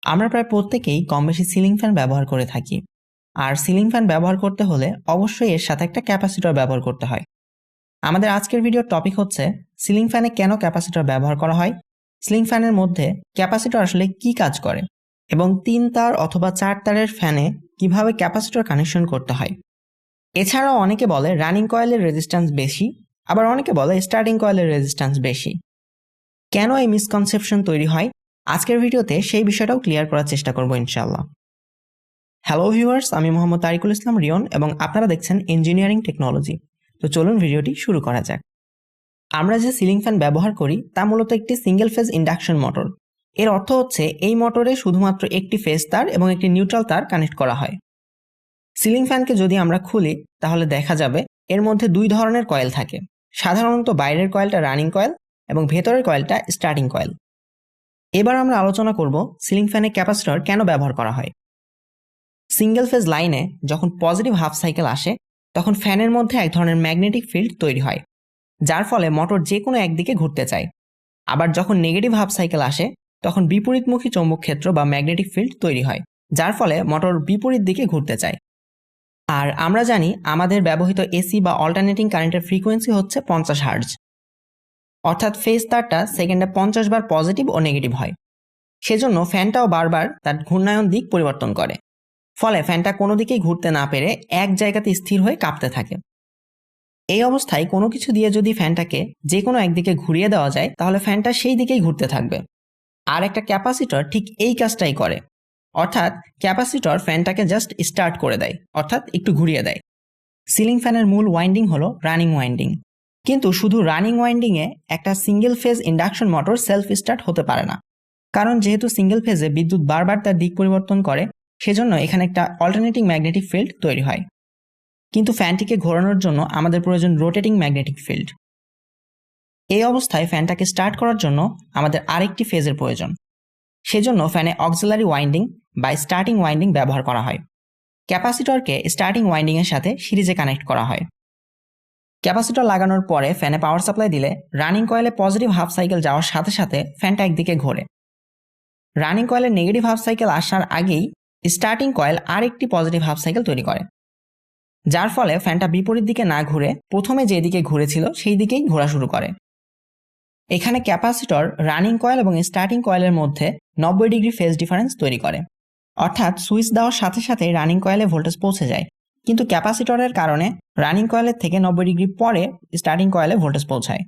আমরা প্রায় প্রত্যেকেই কম বেশি সিলিং ফ্যান ব্যবহার করে থাকি। আর সিলিং ফ্যান ব্যবহার করতে হলে অবশ্যই এর সাথে একটা ক্যাপাসিটর ব্যবহার করতে হয়। আমাদের আজকের ভিডিওর টপিক হচ্ছে সিলিং ফ্যানে কেন ক্যাপাসিটর ব্যবহার করা হয়, সিলিং ফ্যানের মধ্যে ক্যাপাসিটর আসলে কি কাজ করে, এবং 3 তার অথবা 4 তারের ফ্যানে কিভাবে ক্যাপাসিটর কানেকশন করতে হয়। এছাড়াও অনেকে বলে রানিং কয়েলের রেজিস্ট্যান্স বেশি, আবার অনেকে বলে স্টার্টিং কয়েলের রেজিস্ট্যান্স বেশি। কেন এই মিসকনসেপশন তৈরি হয়, আজকের ভিডিওতে সেই বিষয়টাও ক্লিয়ার করার চেষ্টা করব ইনশাআল্লাহ। হ্যালো ভিউয়ার্স, আমি মোহাম্মদ তারিকুল ইসলাম রিয়ন এবং আপনারা দেখছেন ইঞ্জিনিয়ারিং টেকনোলজি। তো চলুন ভিডিওটি শুরু করা যাক। আমরা যে সিলিং ফ্যান ব্যবহার করি তা মূলত একটি সিঙ্গেল ফেজ ইন্ডাকশন মোটর। এর অর্থ হচ্ছে এই মোটরে শুধুমাত্র একটি ফেজ তার এবং একটি নিউট্রাল তার কানেক্ট করা হয়। সিলিং ফ্যানকে যদি আমরা খুলি তাহলে দেখা যাবে এর মধ্যে 2 ধরনের কয়েল থাকে। সাধারণত বাইরের কয়েলটা রানিং কয়েল এবং ভেতরের কয়েলটা স্টার্টিং কয়েল। এবার আমরা আলোচনা করব সিলিং ফ্যানে ক্যাপাসিটর কেন ব্যবহার করা হয়। সিঙ্গেল ফেজ লাইনে যখন পজিটিভ হাফ সাইকেল আসে তখন ফ্যানের মধ্যে এক ধরনের ম্যাগনেটিক ফিল্ড তৈরি হয়, যার ফলে মোটর যে কোনো একদিকে ঘুরতে চায়। আবার যখন নেগেটিভ হাফ সাইকেল আসে তখন বিপরীতমুখী চৌম্বক ক্ষেত্র বা ম্যাগনেটিক ফিল্ড তৈরি হয়, যার ফলে মোটর বিপরীত দিকে ঘুরতে চায়। আর আমরা জানি আমাদের ব্যবহৃত এসি বা অল্টারনেটিং কারেন্টের ফ্রিকোয়েন্সি হচ্ছে 50 হার্টজ, অর্থাৎ ফেজ তারটা সেকেন্ডে 50 বার পজিটিভ ও নেগেটিভ হয়। সেজন্য ফ্যানটাও বারবার তার ঘূর্ণায়ন দিক পরিবর্তন করে, ফলে ফ্যানটা কোনো দিকেই ঘুরতে না পেরে এক জায়গাতে স্থির হয়ে কাঁপতে থাকে। এই অবস্থায় কোনো কিছু দিয়ে যদি ফ্যানটাকে যে কোনো একদিকে ঘুরিয়ে দেওয়া যায় তাহলে ফ্যানটা সেই দিকেই ঘুরতে থাকবে। আর একটা ক্যাপাসিটর ঠিক এই কাজটাই করে, অর্থাৎ ক্যাপাসিটর ফ্যানটাকে জাস্ট স্টার্ট করে দেয়, অর্থাৎ একটু ঘুরিয়ে দেয়। সিলিং ফ্যানের মূল ওয়াইন্ডিং হলো রানিং ওয়াইন্ডিং, কিন্তু শুধু রানিং ওয়াইন্ডিংয়ে একটা single phase induction motor self start হতে পারে না, কারণ যেহেতু সিঙ্গেল ফেজে বিদ্যুৎ বারবার তার দিক পরিবর্তন করে, সেজন্য এখানে একটা অল্টারনেটিং ম্যাগনেটিক ফিল্ড তৈরি হয়। কিন্তু ফ্যানটিকে ঘোরানোর জন্য আমাদের প্রয়োজন রোটেটিং ম্যাগনেটিক ফিল্ড। এই অবস্থায় ফ্যানটাকে স্টার্ট করার জন্য আমাদের আরেকটি ফেজের প্রয়োজন। সেজন্য ফ্যানে অক্সিলারি ওয়াইন্ডিং বা স্টার্টিং ওয়াইন্ডিং ব্যবহার করা হয়। ক্যাপাসিটরকে স্টার্টিং ওয়াইন্ডিং এর সাথে সিরিজে কানেক্ট করা হয়। ক্যাপাসিটর লাগানোর পরে ফ্যানে পাওয়ার সাপ্লাই দিলে রানিং কয়েলে পজিটিভ হাফ সাইকেল যাওয়ার সাথে সাথে ফ্যানটা একদিকে ঘোরে। রানিং কয়েলের নেগেটিভ হাফ সাইকেল আসার আগেই স্টার্টিং কয়েল আরেকটি পজিটিভ হাফ সাইকেল তৈরি করে, যার ফলে ফ্যানটা বিপরীত দিকে না ঘুরে প্রথমে যে দিকে ঘুরেছিল সেই দিকেই ঘোরা শুরু করে। এখানে ক্যাপাসিটর রানিং কয়েল এবং স্টার্টিং কয়েলের মধ্যে 90 ডিগ্রি ফেজ ডিফারেন্স তৈরি করে, অর্থাৎ সুইচ দেওয়ার সাথে সাথে রানিং কয়েলে ভোল্টেজ পৌঁছে যায়, কিন্তু ক্যাপাসিটরের কারণে রানিং কয়েলের থেকে 90 ডিগ্রি পরে স্টার্টিং কয়েলে ভোল্টেজ পৌঁছায়।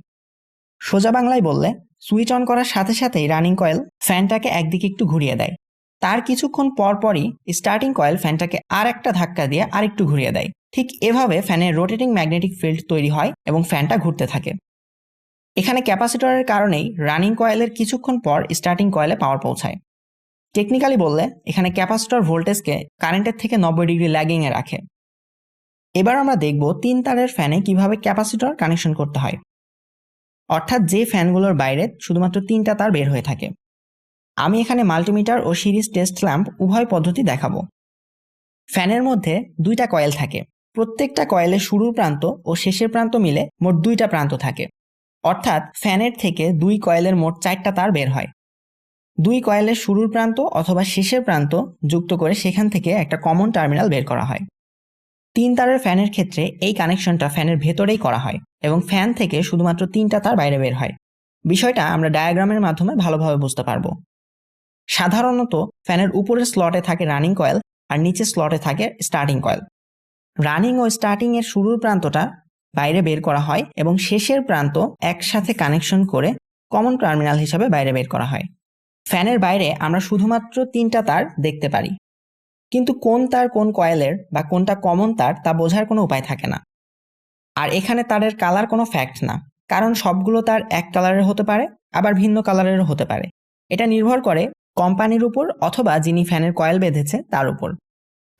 সোজা বাংলায় বললে সুইচ অন করার সাথে সাথেই রানিং কয়েল ফ্যানটাকে একদিকে একটু ঘুরিয়ে দেয়, তার কিছুক্ষণ পর পরই স্টার্টিং কয়েল ফ্যানটাকে আর একটা ধাক্কা দিয়ে আরেকটু ঘুরিয়ে দেয়। ঠিক এভাবে ফ্যানের রোটেটিং ম্যাগনেটিক ফিল্ড তৈরি হয় এবং ফ্যানটা ঘুরতে থাকে। এখানে ক্যাপাসিটরের কারণেই রানিং কয়েলের কিছুক্ষণ পর স্টার্টিং কয়েলে পাওয়ার পৌঁছায়। টেকনিক্যালি বললে এখানে ক্যাপাসিটর ভোল্টেজকে কারেন্টের থেকে 90 ডিগ্রি ল্যাগিং এ রাখে। এবার আমরা দেখব 3 তারের ফ্যানে কিভাবে ক্যাপাসিটর কানেকশন করতে হয়, অর্থাৎ যে ফ্যানগুলোর বাইরে শুধুমাত্র 3টা তার বের হয়ে থাকে। আমি এখানে মাল্টিমিটার ও সিরিজ টেস্ট ল্যাম্প উভয় পদ্ধতি দেখাবো। ফ্যানের মধ্যে 2টা কয়েল থাকে, প্রত্যেকটা কয়েলের শুরুর প্রান্ত ও শেষের প্রান্ত মিলে মোট 2টা প্রান্ত থাকে, অর্থাৎ ফ্যানের থেকে 2 কয়েলের মোট 4টা তার বের হয়। 2 কয়েলের শুরুর প্রান্ত অথবা শেষের প্রান্ত যুক্ত করে সেখান থেকে একটা কমন টার্মিনাল বের করা হয়। 3 তারের ফ্যানের ক্ষেত্রে এই কানেকশনটা ফ্যানের ভেতরেই করা হয় এবং ফ্যান থেকে শুধুমাত্র 3টা তার বাইরে বের হয়। বিষয়টা আমরা ডায়াগ্রামের মাধ্যমে ভালোভাবে বুঝতে পারবো। সাধারণত ফ্যানের উপরের স্লটে থাকে রানিং কয়েল আর নিচের স্লটে থাকে স্টার্টিং কয়েল। রানিং ও স্টার্টিং এর শুরুর প্রান্তটা বাইরে বের করা হয় এবং শেষের প্রান্ত একসাথে কানেকশন করে কমন টার্মিনাল হিসাবে বাইরে বের করা হয়। ফ্যানের বাইরে আমরা শুধুমাত্র 3টা তার দেখতে পারি, কিন্তু কোন তার কোন কয়েলের বা কোনটা কমন তার তা বোঝার কোনো উপায় থাকে না। আর এখানে তারের কালার কোনো ফ্যাক্ট না, কারণ সবগুলো তার এক কালারের হতে পারে, আবার ভিন্ন কালারেরও হতে পারে। এটা নির্ভর করে কোম্পানির উপর অথবা যিনি ফ্যানের কয়েল বেঁধেছে তার উপর।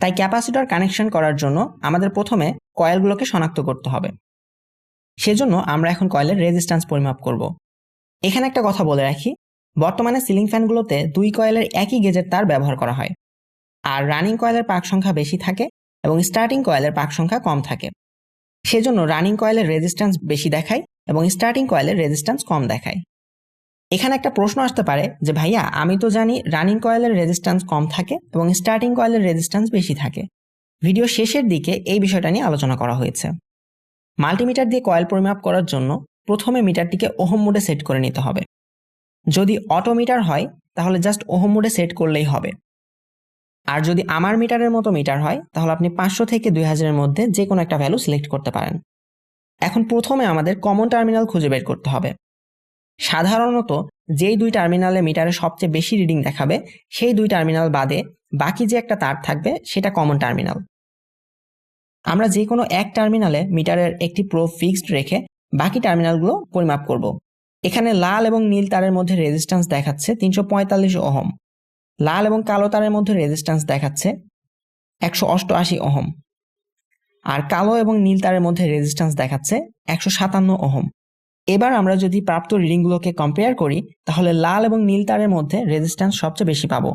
তাই ক্যাপাসিটর কানেকশন করার জন্য আমাদের প্রথমে কয়েলগুলোকে শনাক্ত করতে হবে। সেজন্য আমরা এখন কয়েলের রেজিস্ট্যান্স পরিমাপ করব। এখানে একটা কথা বলে রাখি, বর্তমানে সিলিং ফ্যানগুলোতে 2 কয়েলের একই গেজের তার ব্যবহার করা হয়, আর রানিং কয়েলের পাক সংখ্যা বেশি থাকে এবং স্টার্টিং কয়েলের পাক সংখ্যা কম থাকে। সেজন্য রানিং কয়েলের রেজিস্ট্যান্স বেশি দেখায় এবং স্টার্টিং কয়েলের রেজিস্ট্যান্স কম দেখায়। এখানে একটা প্রশ্ন আসতে পারে যে ভাইয়া আমি তো জানি রানিং কয়েলের রেজিস্ট্যান্স কম থাকে এবং স্টার্টিং কয়েলের রেজিস্ট্যান্স বেশি থাকে। ভিডিও শেষের দিকে এই বিষয়টা নিয়ে আলোচনা করা হয়েছে। মাল্টিমিটার দিয়ে কয়েল পরিমাপ করার জন্য প্রথমে মিটারটিকে ওহম মোডে সেট করে নিতে হবে। যদি অটো মিটার হয় তাহলে জাস্ট ওহম মোডে সেট করলেই হবে। আর যদি আমার মিটারের মতো মিটার হয় তাহলে আপনি 500 থেকে 2000 এর মধ্যে যে কোনো একটা ভ্যালু সিলেক্ট করতে পারেন। এখন প্রথমে আমাদের কমন টার্মিনাল খুঁজে বের করতে হবে। সাধারণত যেই দুই টার্মিনালে মিটারে সবচেয়ে বেশি রিডিং দেখাবে সেই দুই টার্মিনাল বাদে বাকি যে একটা তার থাকবে সেটা কমন টার্মিনাল। আমরা যে কোনো এক টার্মিনালে মিটারের একটি প্রোব ফিক্সড রেখে বাকি টার্মিনালগুলো পরিমাপ করব। এখানে লাল এবং নীল তারের মধ্যে রেজিস্ট্যান্স দেখাচ্ছে 345 ওহম, লাল এবং কালো তারের মধ্যে রেজিস্ট্যান্স দেখাচ্ছে 188 ওহম, আর কালো এবং নীল তারের মধ্যে রেজিস্ট্যান্স দেখাচ্ছে 157 ওহম। এবার আমরা যদি প্রাপ্ত রিডিংগুলোকে কম্পেয়ার করি তাহলে লাল এবং নীল তারের মধ্যে রেজিস্ট্যান্স সবচেয়ে বেশি পাবো,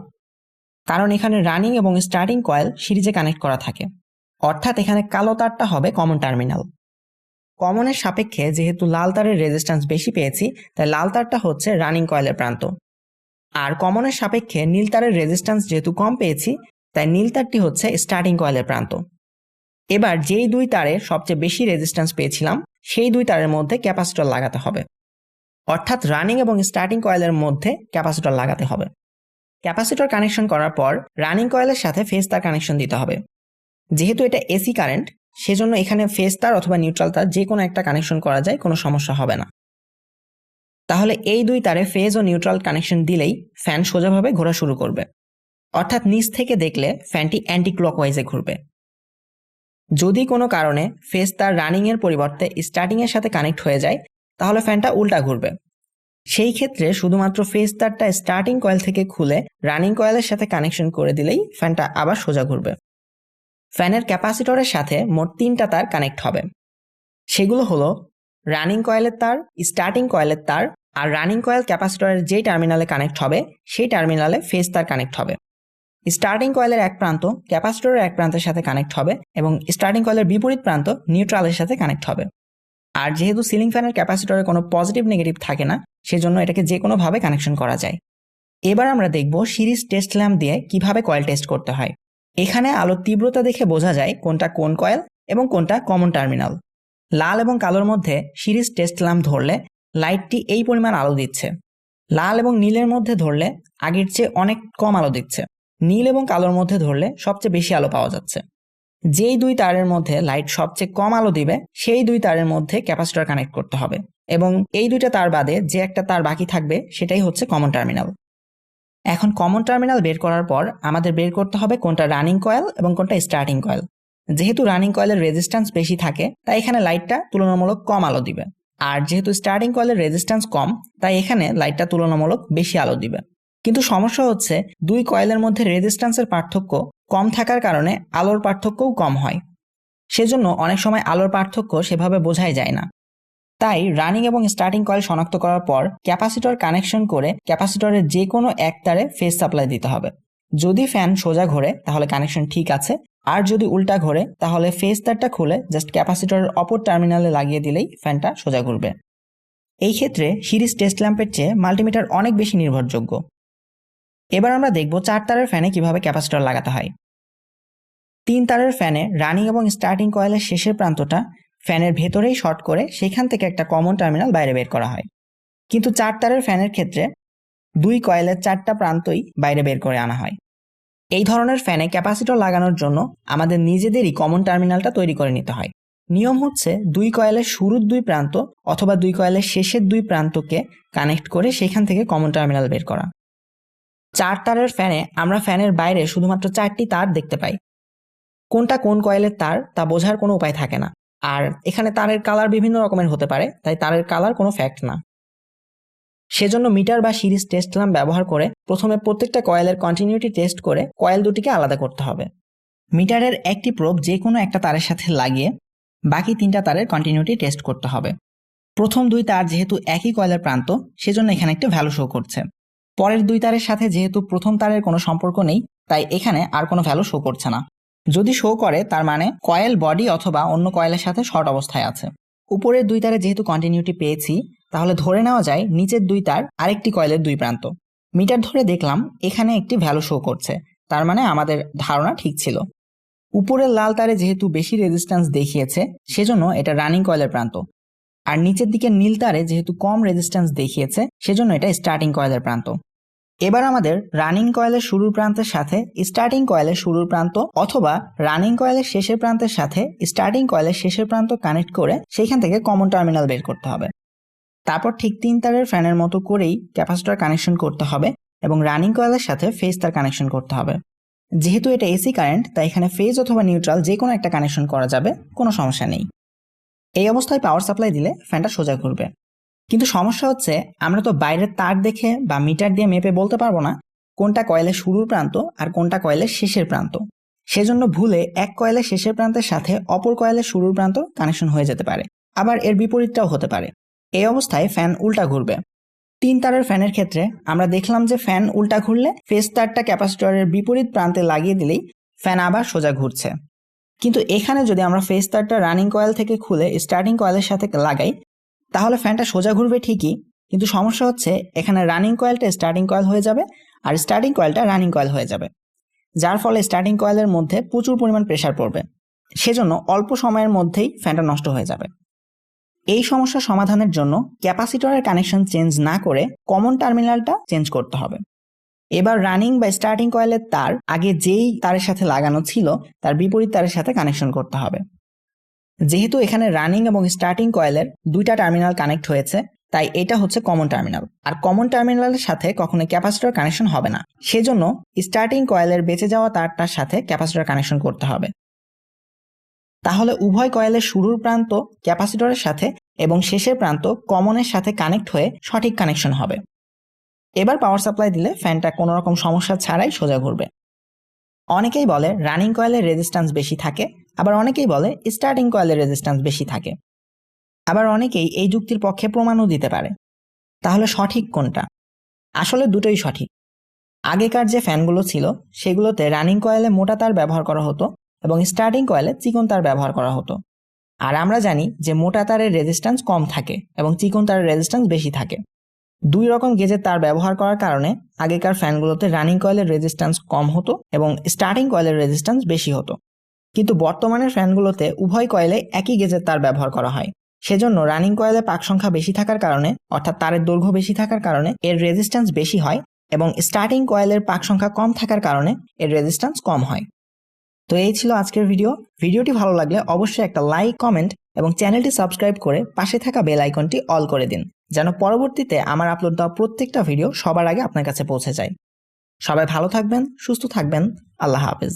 কারণ এখানে রানিং এবং স্টার্টিং কয়েল সিরিজে কানেক্ট করা থাকে। অর্থাৎ এখানে কালো তারটা হবে কমন টার্মিনাল। কমনের সাপেক্ষে যেহেতু লাল তারের রেজিস্ট্যান্স বেশি পেয়েছি তাই লাল তারটা হচ্ছে রানিং কয়েলের প্রান্ত, আর কমনের সাপেক্ষে নীল তারের রেজিস্ট্যান্স যেহেতু কম পেয়েছি তাই নীল তারটি হচ্ছে স্টার্টিং কয়েলের প্রান্ত। এবার যেই দুই তারের সবচেয়ে বেশি রেজিস্ট্যান্স পেয়েছিলাম সেই দুই তারের মধ্যে ক্যাপাসিটর লাগাতে হবে, অর্থাৎ রানিং এবং স্টার্টিং কয়েলের মধ্যে ক্যাপাসিটর লাগাতে হবে। ক্যাপাসিটর কানেকশন করার পর রানিং কয়েলের সাথে ফেজ তার কানেকশন দিতে হবে। যেহেতু এটা এসি কারেন্ট সেজন্য এখানে ফেজ তার অথবা নিউট্রাল তার যে কোনো একটা কানেকশন করা যায়, কোনো সমস্যা হবে না। তাহলে এই দুই তারে ফেজ ও নিউট্রাল কানেকশন দিলেই ফ্যান সোজাভাবে ঘোরা শুরু করবে, অর্থাৎ নিচ থেকে দেখলে ফ্যানটি অ্যান্টি ক্লকওয়াইজে ঘুরবে। যদি কোনো কারণে ফেজ তার রানিং এর পরিবর্তে স্টার্টিং এর সাথে কানেক্ট হয়ে যায় তাহলে ফ্যানটা উল্টা ঘুরবে। সেই ক্ষেত্রে শুধুমাত্র ফেজ তারটা স্টার্টিং কয়েল থেকে খুলে রানিং কয়েলের সাথে কানেকশন করে দিলেই ফ্যানটা আবার সোজা ঘুরবে। ফ্যানের ক্যাপাসিটরের সাথে মোট 3টা তার কানেক্ট হবে। সেগুলো হলো রানিং কয়েলের তার, স্টার্টিং কয়েলের তার, আর রানিং কয়েল ক্যাপাসিটরের যেই টার্মিনালে কানেক্ট হবে সেই টার্মিনালে ফেজ তার কানেক্ট হবে। স্টার্টিং কয়েলের এক প্রান্ত ক্যাপাসিটরের এক প্রান্তের সাথে কানেক্ট হবে এবং স্টার্টিং কয়েলের বিপরীত প্রান্ত নিউট্রালের সাথে কানেক্ট হবে। আর যেহেতু সিলিং ফ্যানের ক্যাপাসিটরে কোনো পজিটিভ নেগেটিভ থাকে না সেজন্য এটাকে যে কোনোভাবে কানেকশন করা যায়। এবার আমরা দেখব সিরিজ টেস্ট ল্যাম্প দিয়ে কিভাবে কয়েল টেস্ট করতে হয়। এখানে আলোর তীব্রতা দেখে বোঝা যায় কোনটা কোন কয়েল এবং কোনটা কমন টার্মিনাল। লাল এবং কালোর মধ্যে সিরিজ টেস্ট ল্যাম্প ধরলে লাইটটি এই পরিমাণ আলো দিচ্ছে। লাল এবং নীলের মধ্যে ধরলে আগের চেয়ে অনেক কম আলো দিচ্ছে। নীল এবং কালোর মধ্যে ধরলে সবচেয়ে বেশি আলো পাওয়া যাচ্ছে। যেই দুই তারের মধ্যে লাইট সবচেয়ে কম আলো দিবে সেই দুই তারের মধ্যে ক্যাপাসিটর কানেক্ট করতে হবে এবং এই দুইটা তার বাদে যে একটা তার বাকি থাকবে সেটাই হচ্ছে কমন টার্মিনাল। এখন কমন টার্মিনাল বের করার পর আমাদের বের করতে হবে কোনটা রানিং কয়েল এবং কোনটা স্টার্টিং কয়েল। যেহেতু রানিং কয়েলের রেজিস্ট্যান্স বেশি থাকে তাই এখানে লাইটটা তুলনামূলক কম আলো দিবে, আর যেহেতু স্টার্টিং কয়েলের রেজিস্ট্যান্স কম তাই এখানে লাইটটা তুলনামূলক বেশি আলো দিবে। কিন্তু সমস্যা হচ্ছে দুই কয়েলের মধ্যে রেজিস্ট্যান্সের পার্থক্য কম থাকার কারণে আলোর পার্থক্যও কম হয়। সেজন্য অনেক সময় আলোর পার্থক্য সেভাবে বোঝাই যায় না। তাই রানিং এবং স্টার্টিং কয়েল শনাক্ত করার পর ক্যাপাসিটর কানেকশন করে ক্যাপাসিটরের যে কোনো এক তারে ফেজ সাপ্লাই দিতে হবে। যদি ফ্যান সোজা ঘোরে তাহলে কানেকশন ঠিক আছে, আর যদি উল্টা ঘোরে তাহলে ফেজ তারটা খুলে জাস্ট ক্যাপাসিটরের অপর টার্মিনালে লাগিয়ে দিলেই ফ্যানটা সোজা ঘুরবে। এই ক্ষেত্রে সিরিজ টেস্ট ল্যাম্পের চেয়ে মাল্টিমিটার অনেক বেশি নির্ভরযোগ্য। এবার আমরা দেখব 4 তারের ফ্যানে কিভাবে ক্যাপাসিটর লাগাতে হয়। 3 তারের ফ্যানে রানিং এবং স্টার্টিং কয়েলের শেষের প্রান্তটা ফ্যানের ভেতরেই শর্ট করে সেখান থেকে একটা কমন টার্মিনাল বাইরে বের করা হয়। কিন্তু 4 তারের ফ্যানের ক্ষেত্রে দুই কয়েলের 4টা প্রান্তই বাইরে বের করে আনা হয়। এই ধরনের ফ্যানে ক্যাপাসিটর লাগানোর জন্য আমাদের নিজেদেরই কমন টার্মিনালটা তৈরি করে নিতে হয়। নিয়ম হচ্ছে দুই কয়েলের শুরুর দুই প্রান্ত অথবা দুই কয়েলের শেষের দুই প্রান্তকে কানেক্ট করে সেখান থেকে কমন টার্মিনাল বের করা। 4 তারের ফ্যানে আমরা ফ্যানের বাইরে শুধুমাত্র 4টি তার দেখতে পাই। কোনটা কোন কয়েলের তার তা বোঝার কোনো উপায় থাকে না, আর এখানে তারের কালার বিভিন্ন রকমের হতে পারে তাই তারের কালার কোনো ফ্যাক্ট না। সেজন্য মিটার বা সিরিজ টেস্ট ল্যাম্প ব্যবহার করে প্রথমে প্রত্যেকটা কয়েলের কন্টিনিউটি টেস্ট করে কয়েল দুটিকে আলাদা করতে হবে। মিটারের একটি প্রোব যে কোনো একটা তারের সাথে লাগিয়ে বাকি 3টা তারের কন্টিনিউটি টেস্ট করতে হবে। প্রথম দুই তার যেহেতু একই কয়েলের প্রান্ত সেজন্য এখানে একটা ভ্যালু শো করছে। পরের দুই তারের সাথে যেহেতু প্রথম তারের কোনো সম্পর্ক নেই তাই এখানে আর কোনো ভ্যালু শো করছে না। যদি শো করে তার মানে কয়েল বডি অথবা অন্য কয়েলের সাথে শর্ট অবস্থায় আছে। উপরের দুই তারে যেহেতু কন্টিনিউটি পেয়েছি তাহলে ধরে নেওয়া যায় নিচের দুই তার আরেকটি কয়েলের দুই প্রান্ত। মিটার ধরে দেখলাম এখানে একটি ভ্যালু শো করছে, তার মানে আমাদের ধারণা ঠিক ছিল। উপরের লাল তারে যেহেতু বেশি রেজিস্ট্যান্স দেখিয়েছে সেজন্য এটা রানিং কয়েলের প্রান্ত, আর নিচের দিকে নীল তারে যেহেতু কম রেজিস্ট্যান্স দেখিয়েছে সেজন্য এটা স্টার্টিং কয়েলের প্রান্ত। এবার আমাদের রানিং কয়েলের শুরুর প্রান্তের সাথে স্টার্টিং কয়েলের শুরুর প্রান্ত অথবা রানিং কয়েলের শেষের প্রান্তের সাথে স্টার্টিং কয়েলের শেষের প্রান্ত কানেক্ট করে সেইখান থেকে কমন টার্মিনাল বের করতে হবে। তারপর ঠিক 3 তারের ফ্যানের মতো করেই ক্যাপাসিটর কানেকশন করতে হবে এবং রানিং কয়েলের সাথে ফেজ তার কানেকশন করতে হবে। যেহেতু এটা এসি কারেন্ট তাই এখানে ফেজ অথবা নিউট্রাল যে কোনো একটা কানেকশন করা যাবে, কোনো সমস্যা নেই। এই অবস্থায় পাওয়ার সাপ্লাই দিলে ফ্যানটা সোজা ঘুরবে। কিন্তু সমস্যা হচ্ছে আমরা তো বাইরের তার দেখে বা মিটার দিয়ে মেপে বলতে পারবো না কোনটা কয়েলের শুরুর প্রান্ত আর কোনটা কয়েলের শেষের প্রান্ত। সেজন্য ভুলে এক কয়েলের শেষের প্রান্তের সাথে অপর কয়েলের শুরুর প্রান্ত কানেকশন হয়ে যেতে পারে, আবার এর বিপরীতটাও হতে পারে। এই অবস্থায় ফ্যান উল্টা ঘুরবে। 3 তারের ফ্যানের ক্ষেত্রে আমরা দেখলাম যে ফ্যান উল্টা ঘুরলে ফেজ তারটা ক্যাপাসিটরের বিপরীত প্রান্তে লাগিয়ে দিলেই ফ্যান আবার সোজা ঘুরছে। কিন্তু এখানে যদি আমরা ফেজ তারটা রানিং কয়েল থেকে খুলে স্টার্টিং কয়েলের সাথে লাগাই তাহলে ফ্যানটা সোজা ঘুরবে ঠিকই, কিন্তু সমস্যা হচ্ছে এখানে রানিং কয়েলটা স্টার্টিং কয়েল হয়ে যাবে আর স্টার্টিং কয়েলটা রানিং কয়েল হয়ে যাবে, যার ফলে স্টার্টিং কয়েলের মধ্যে প্রচুর পরিমাণ প্রেসার পড়বে। সেজন্য অল্প সময়ের মধ্যেই ফ্যানটা নষ্ট হয়ে যাবে। এই সমস্যা সমাধানের জন্য ক্যাপাসিটরের কানেকশন চেঞ্জ না করে কমন টার্মিনালটা চেঞ্জ করতে হবে। এবার রানিং বা স্টার্টিং কয়েলের তার আগে যেই তারের সাথে লাগানো ছিল তার বিপরীত তারের সাথে কানেকশন করতে হবে। যেহেতু এখানে রানিং এবং স্টার্টিং কয়েলের দুইটা টার্মিনাল কানেক্ট হয়েছে তাই এটা হচ্ছে কমন টার্মিনাল, আর কমন টার্মিনালের সাথে কখনো ক্যাপাসিটর কানেকশন হবে না। সেজন্য স্টার্টিং কয়েলের বেঁচে যাওয়া তারটার সাথে ক্যাপাসিটর কানেকশন করতে হবে। তাহলে উভয় কয়েলের শুরুর প্রান্ত ক্যাপাসিটরের সাথে এবং শেষের প্রান্ত কমনের সাথে কানেক্ট হয়ে সঠিক কানেকশন হবে। এবার পাওয়ার সাপ্লাই দিলে ফ্যানটা কোনো রকম সমস্যা ছাড়াই সোজা ঘুরবে। অনেকেই বলে রানিং কয়েলের রেজিস্ট্যান্স বেশি থাকে, আবার অনেকেই বলে স্টার্টিং কয়েলের রেজিস্ট্যান্স বেশি থাকে। আবার অনেকেই এই যুক্তির পক্ষে প্রমাণও দিতে পারে। তাহলে সঠিক কোনটা? আসলে দুটোই সঠিক। আগেকার যে ফ্যানগুলো ছিল সেগুলোতে রানিং কয়েলে মোটা তার ব্যবহার করা হতো এবং স্টার্টিং কয়েলে চিকন তার ব্যবহার করা হতো। আর আমরা জানি যে মোটা তারের রেজিস্ট্যান্স কম থাকে এবং চিকন তারের রেজিস্ট্যান্স বেশি থাকে। দুই রকম গেজের তার ব্যবহার করার কারণে আগেকার ফ্যানগুলোতে রানিং কয়েলের রেজিস্ট্যান্স কম হতো এবং স্টার্টিং কয়েলের রেজিস্ট্যান্স বেশি হতো। কিন্তু বর্তমানের ফ্যানগুলোতে উভয় কয়েলে একই গেজের তার ব্যবহার করা হয়। সেজন্য রানিং কয়েলে পাক সংখ্যা বেশি থাকার কারণে, অর্থাৎ তারের দৈর্ঘ্য বেশি থাকার কারণে এর রেজিস্ট্যান্স বেশি হয় এবং স্টার্টিং কয়েলের পাক সংখ্যা কম থাকার কারণে এর রেজিস্ট্যান্স কম হয়। তো এই ছিল আজকের ভিডিওটি ভালো লাগলে অবশ্যই একটা লাইক, কমেন্ট এবং চ্যানেলটি সাবস্ক্রাইব করে পাশে থাকা বেল আইকনটি অল করে দিন, যেন পরবর্তীতে আমার আপলোড দেওয়া প্রত্যেকটা ভিডিও সবার আগে আপনার কাছে পৌঁছে যায়। সবাই ভালো থাকবেন, সুস্থ থাকবেন। আল্লাহ হাফেজ।